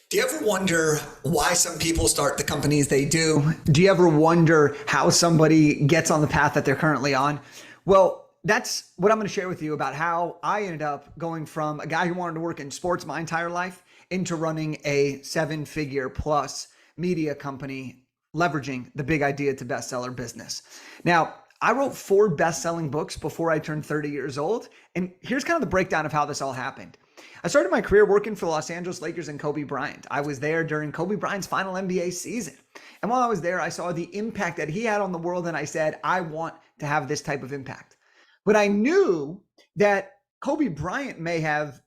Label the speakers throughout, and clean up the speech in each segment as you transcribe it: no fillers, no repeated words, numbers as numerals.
Speaker 1: Do you ever wonder why some people start the companies they do? Do you ever wonder how somebody gets on the path that they're currently on? Well, that's what I'm going to share with you about how I ended up going from a guy who wanted to work in sports my entire life into running a seven-figure plus media company, leveraging the big idea to bestseller business. Now, I wrote four best-selling books before I turned 30 years old. And here's kind of the breakdown of how this all happened. I started my career working for the Los Angeles Lakers and Kobe Bryant. I was there during Kobe Bryant's final NBA season. And while I was there, I saw the impact that he had on the world, and I said, I want to have this type of impact. But I knew that Kobe Bryant may have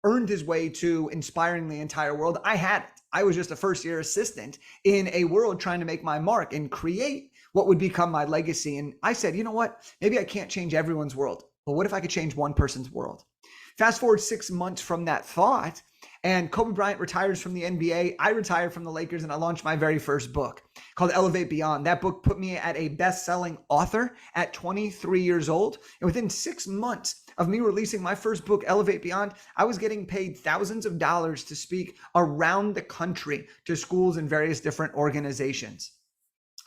Speaker 1: earned his way to inspiring the entire world. I hadn't. I was just a first year assistant in a world trying to make my mark and create what would become my legacy. And I said, you know what? Maybe I can't change everyone's world, but what if I could change one person's world? Fast forward 6 months from that thought, and Kobe Bryant retires from the NBA. I retired from the Lakers, and I launched my very first book called Elevate Beyond. That book put me at a best-selling author at 23 years old. And within 6 months of me releasing my first book, Elevate Beyond, I was getting paid thousands of dollars to speak around the country to schools and various different organizations.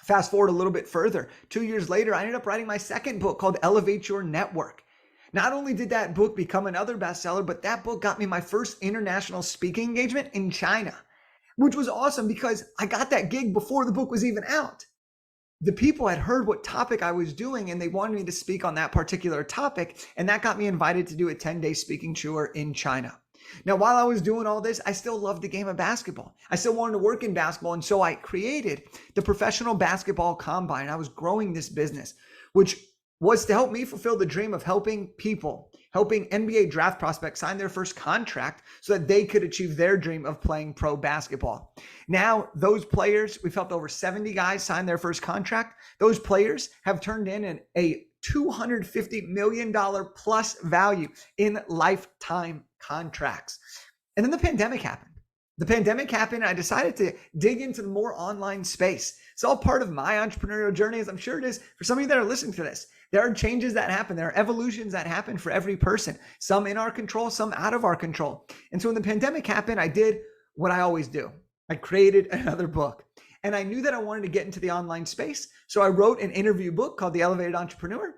Speaker 1: Fast forward a little bit further. 2 years later, I ended up writing my second book called Elevate Your Network. Not only did that book become another bestseller, but that book got me my first international speaking engagement in China, which was awesome because I got that gig before the book was even out. The people had heard what topic I was doing and they wanted me to speak on that particular topic. And that got me invited to do a 10-day speaking tour in China. Now, while I was doing all this, I still loved the game of basketball. I still wanted to work in basketball. And so I created the Professional Basketball Combine. I was growing this business, which was to help me fulfill the dream of helping people, helping NBA draft prospects sign their first contract so that they could achieve their dream of playing pro basketball. Now, those players, we've helped over 70 guys sign their first contract. Those players have turned in a $250 million plus value in lifetime contracts. And then the pandemic happened. And I decided to dig into the more online space. It's all part of my entrepreneurial journey, as I'm sure it is for some of you that are listening to this. There are changes that happen. There are evolutions that happen for every person, some in our control, some out of our control. And so when the pandemic happened, I did what I always do. I created another book. And I knew that I wanted to get into the online space. So I wrote an interview book called The Elevated Entrepreneur,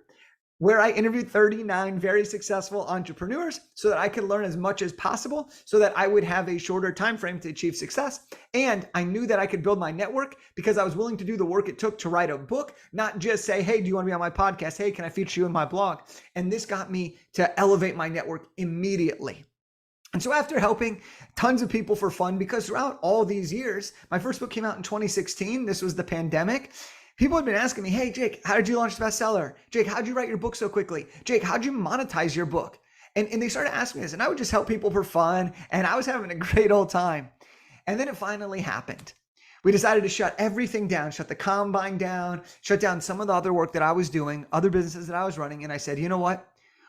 Speaker 1: where I interviewed 39 very successful entrepreneurs so that I could learn as much as possible so that I would have a shorter time frame to achieve success. And I knew that I could build my network because I was willing to do the work it took to write a book, not just say, hey, do you want to be on my podcast? Hey, can I feature you in my blog? And this got me to elevate my network immediately. And so after helping tons of people for fun, because throughout all these years, my first book came out in 2016. This was the pandemic. People had been asking me, hey, Jake, how did you launch the bestseller? Jake, how did you write your book so quickly? Jake, how did you monetize your book? And they started asking me this, and I would just help people for fun, and I was having a great old time. And then it finally happened. We decided to shut everything down, shut the combine down, shut down some of the other work that I was doing, other businesses that I was running. And I said, you know what?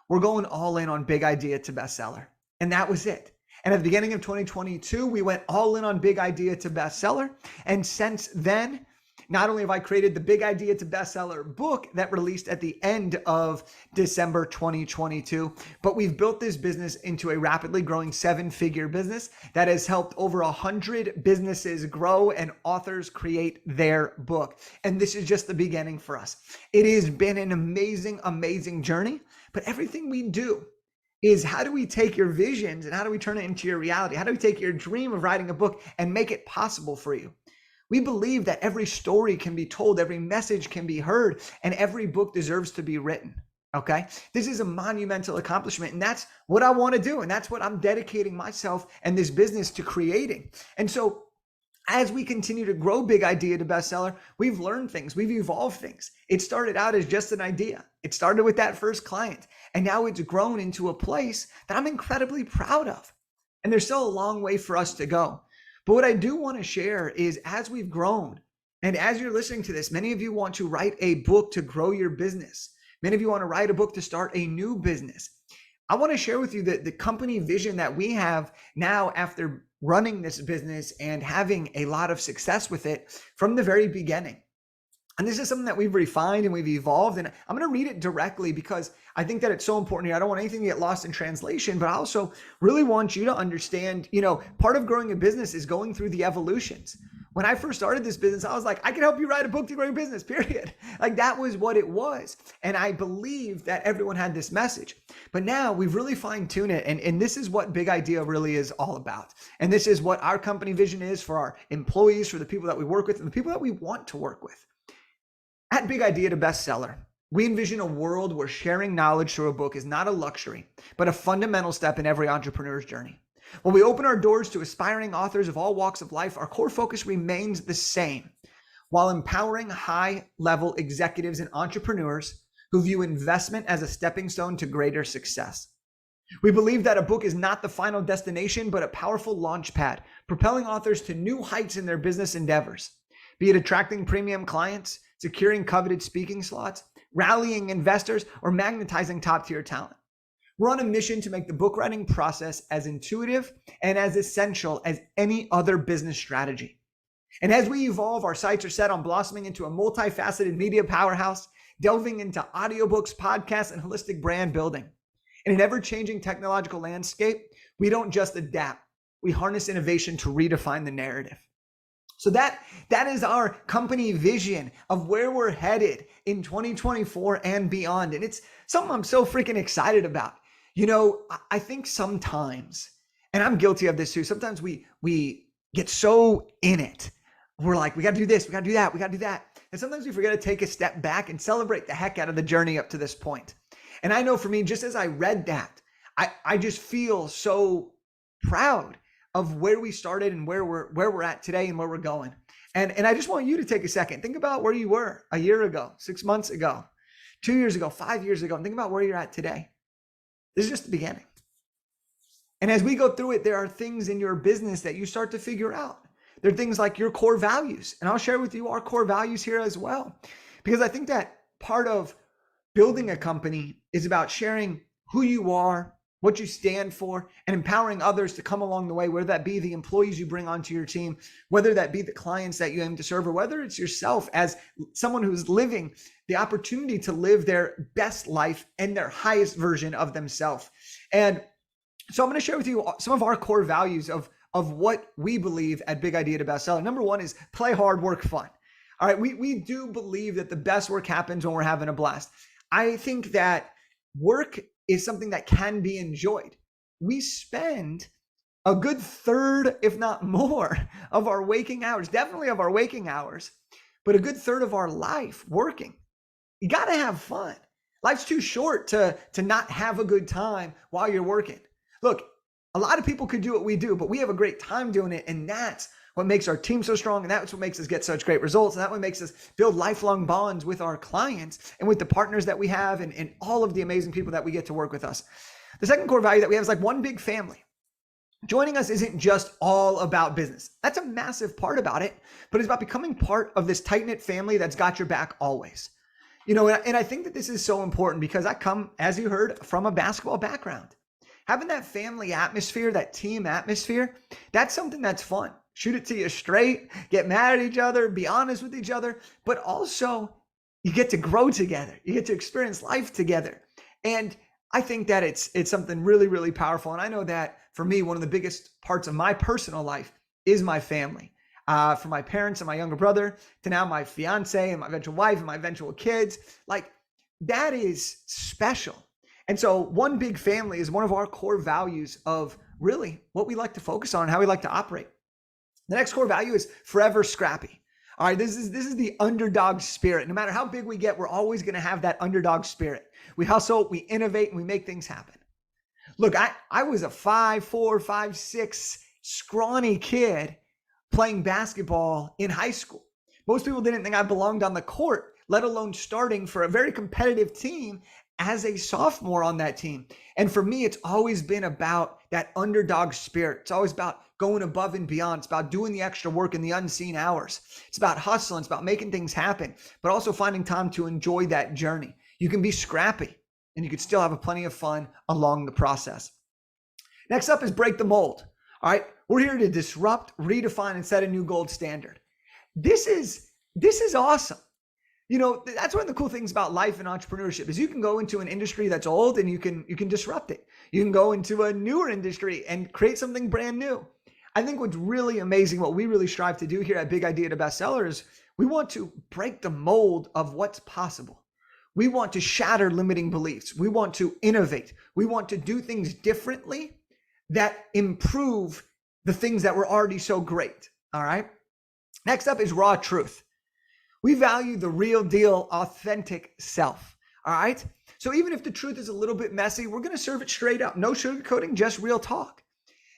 Speaker 1: We're going all in on Big Idea to Bestseller. And that was it. And at the beginning of 2022, we went all in on Big Idea to Bestseller. And since then, not only have I created the Big Idea to Bestseller book that released at the end of December 2022, but we've built this business into a rapidly growing seven-figure business that has helped over 100 businesses grow and authors create their book. And this is just the beginning for us. It has been an amazing, amazing journey, but everything we do is how do we take your visions and how do we turn it into your reality? How do we take your dream of writing a book and make it possible for you? We believe that every story can be told, every message can be heard, and every book deserves to be written. Okay? This is a monumental accomplishment, and that's what I want to do, and that's what I'm dedicating myself and this business to creating. And so as we continue to grow Big Idea to Bestseller, we've learned things, we've evolved things. It started out as just an idea. It started with that first client, and now it's grown into a place that I'm incredibly proud of. And there's still a long way for us to go. But what I do want to share is as we've grown, and as you're listening to this, many of you want to write a book to grow your business. Many of you want to write a book to start a new business. I want to share with you the company vision that we have now after running this business and having a lot of success with it from the very beginning. And this is something that we've refined and we've evolved. And I'm going to read it directly because I think that it's so important here. I don't want anything to get lost in translation, but I also really want you to understand, part of growing a business is going through the evolutions. When I first started this business, I was like, I can help you write a book to grow your business, period. Like that was what it was. And I believe that everyone had this message. But now we've really fine-tuned it. And this is what Big Idea really is all about. And this is what our company vision is for our employees, for the people that we work with, and the people that we want to work with. At Big Idea to Bestseller, we envision a world where sharing knowledge through a book is not a luxury, but a fundamental step in every entrepreneur's journey. When we open our doors to aspiring authors of all walks of life, our core focus remains the same, while empowering high-level executives and entrepreneurs who view investment as a stepping stone to greater success. We believe that a book is not the final destination, but a powerful launch pad, propelling authors to new heights in their business endeavors, be it attracting premium clients, securing coveted speaking slots, rallying investors, or magnetizing top-tier talent. We're on a mission to make the book writing process as intuitive and as essential as any other business strategy. And as we evolve, our sights are set on blossoming into a multifaceted media powerhouse, delving into audiobooks, podcasts, and holistic brand building. In an ever-changing technological landscape, we don't just adapt, we harness innovation to redefine the narrative. So that is our company vision of where we're headed in 2024 and beyond. And it's something I'm so freaking excited about. I think sometimes, and I'm guilty of this too, sometimes we get so in it. We're like, we got to do this, we got to do that, we got to do that. And sometimes we forget to take a step back and celebrate the heck out of the journey up to this point. And I know for me, just as I read that, I just feel so proud of where we started and where we're at today and where we're going. And I just want you to take a second. Think about where you were a year ago, 6 months ago, 2 years ago, 5 years ago, and think about where you're at today. This is just the beginning. And as we go through it, there are things in your business that you start to figure out. There are things like your core values. And I'll share with you our core values here as well. Because I think that part of building a company is about sharing who you are, what you stand for, and empowering others to come along the way, whether that be the employees you bring onto your team, whether that be the clients that you aim to serve, or whether it's yourself as someone who's living the opportunity to live their best life and their highest version of themselves. And so I'm going to share with you some of our core values of what we believe at Big Idea to Bestseller. Number one is play hard, work fun. All right, we do believe that the best work happens when we're having a blast. I think that work is something that can be enjoyed. We spend a good third, if not more, of our waking hours, definitely of our waking hours, but a good third of our life working. You got to have fun. Life's too short to not have a good time while you're working. Look, a lot of people could do what we do, but we have a great time doing it. And that's what makes our team so strong. And that's what makes us get such great results. And that's what makes us build lifelong bonds with our clients and with the partners that we have and all of the amazing people that we get to work with us. The second core value that we have is like one big family. Joining us isn't just all about business. That's a massive part about it, but it's about becoming part of this tight-knit family that's got your back always. And I think that this is so important because I come, as you heard, from a basketball background. Having that family atmosphere, that team atmosphere, that's something that's fun. Shoot it to you straight, get mad at each other, be honest with each other, but also you get to grow together. You get to experience life together. And I think that it's something really, really powerful. And I know that for me, one of the biggest parts of my personal life is my family. From my parents and my younger brother to now my fiance and my eventual wife and my eventual kids, like that is special. And so one big family is one of our core values of really what we like to focus on and how we like to operate. The next core value is forever scrappy. All right, this is the underdog spirit. No matter how big we get, we're always going to have that underdog spirit. We hustle, we innovate, and we make things happen. Look, I was a 5'4", 5'6", scrawny kid playing basketball in high school. Most people didn't think I belonged on the court, let alone starting for a very competitive team as a sophomore on that team. And for me, it's always been about that underdog spirit. It's always about going above and beyond. It's about doing the extra work in the unseen hours. It's about hustling. It's about making things happen, but also finding time to enjoy that journey. You can be scrappy and you can still have plenty of fun along the process. Next up is break the mold. All right, we're here to disrupt, redefine, and set a new gold standard. This is awesome. That's one of the cool things about life and entrepreneurship is you can go into an industry that's old and you can disrupt it. You can go into a newer industry and create something brand new. I think what's really amazing, what we really strive to do here at Big Idea to Bestseller is we want to break the mold of what's possible. We want to shatter limiting beliefs. We want to innovate. We want to do things differently that improve the things that were already so great. All right. Next up is raw truth. We value the real deal, authentic self. All right. So even if the truth is a little bit messy, we're going to serve it straight up. No sugarcoating, just real talk.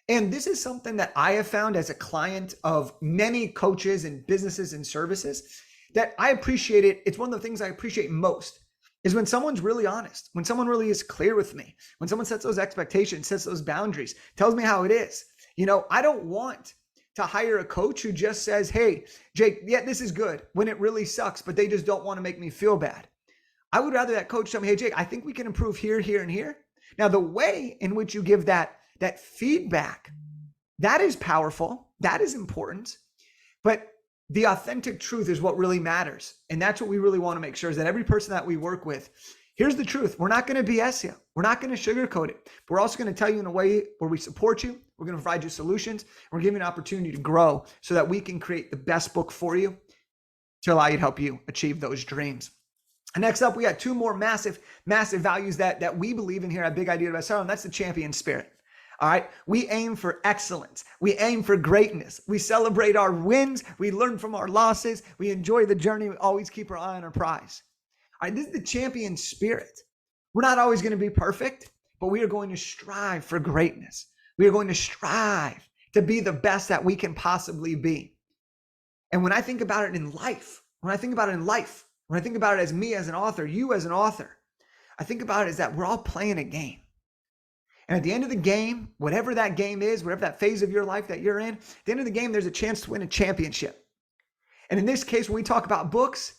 Speaker 1: And this is something that I have found as a client of many coaches and businesses and services that I appreciate it. It's one of the things I appreciate most is when someone's really honest, when someone really is clear with me, when someone sets those expectations, sets those boundaries, tells me how it is. I don't want to hire a coach who just says, hey, Jake, yeah, this is good when it really sucks, but they just don't want to make me feel bad. I would rather that coach tell me, hey, Jake, I think we can improve here, here, and here. Now, the way in which you give that feedback, that is powerful. That is important. But the authentic truth is what really matters. And that's what we really want to make sure is that every person that we work with, here's the truth. We're not going to BS you. We're not going to sugarcoat it. But we're also going to tell you in a way where we support you. We're going to provide you solutions. We're giving you an opportunity to grow so that we can create the best book for you to allow you to help you achieve those dreams. And next up, we got two more massive values that we believe in here at Big Idea to Bestseller, and that's the champion spirit. All right. We aim for excellence. We aim for greatness. We celebrate our wins. We learn from our losses. We enjoy the journey. We always keep our eye on our prize. All right. This is the champion spirit. We're not always going to be perfect, but we are going to strive for greatness. We are going to strive to be the best that we can possibly be. And when I think about it in life, when I think about it as me as an author, you as an author, I think about it as that we're all playing a game. And at the end of the game, whatever that game is, whatever that phase of your life that you're in, at the end of the game, there's a chance to win a championship. And in this case, when we talk about books,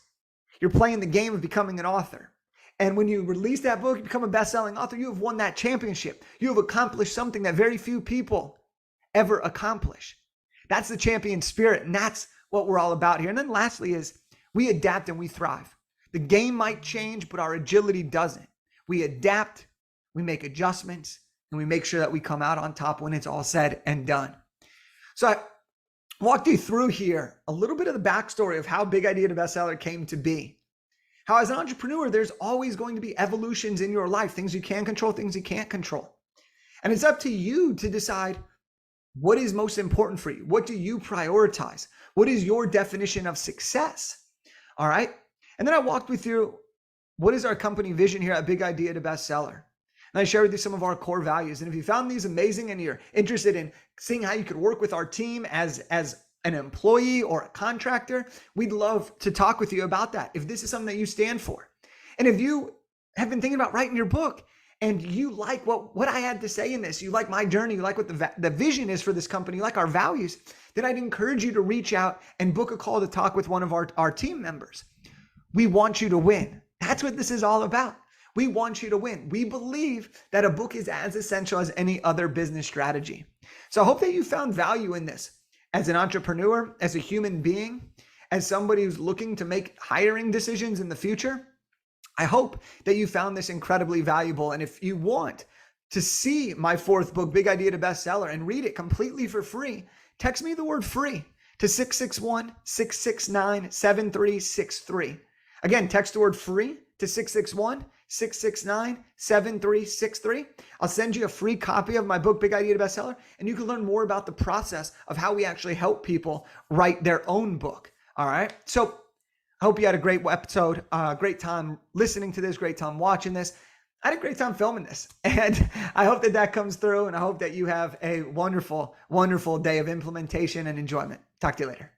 Speaker 1: you're playing the game of becoming an author. And when you release that book, you become a best-selling author, you have won that championship. You have accomplished something that very few people ever accomplish. That's the champion spirit, and that's what we're all about here. And then lastly is we adapt and we thrive. The game might change, but our agility doesn't. We adapt, we make adjustments, and we make sure that we come out on top when it's all said and done. So I walked you through here a little bit of the backstory of how Big Idea to Bestseller came to be. How as an entrepreneur, there's always going to be evolutions in your life, things you can control, things you can't control. And it's up to you to decide what is most important for you. What do you prioritize? What is your definition of success? All right. And then I walked you through what is our company vision here at Big Idea to Bestseller. And I shared with you some of our core values. And if you found these amazing and you're interested in seeing how you could work with our team as an employee or a contractor, we'd love to talk with you about that. If this is something that you stand for. And if you have been thinking about writing your book and you like what I had to say in this, you like my journey, you like what the vision is for this company, you like our values, then I'd encourage you to reach out and book a call to talk with one of our team members. We want you to win. That's what this is all about. We want you to win. We believe that a book is as essential as any other business strategy. So I hope that you found value in this as an entrepreneur, as a human being, as somebody who's looking to make hiring decisions in the future. I hope that you found this incredibly valuable. And if you want to see my fourth book, Big Idea to Bestseller, and read it completely for free, text me the word free to 661-669-7363. Again, text the word free to 661-669-7363. I'll send you a free copy of my book, Big Idea to Bestseller, and you can learn more about the process of how we actually help people write their own book. All right. So I hope you had a great episode, great time listening to this, great time watching this. I had a great time filming this, and I hope that comes through, and I hope that you have a wonderful, wonderful day of implementation and enjoyment. Talk to you later.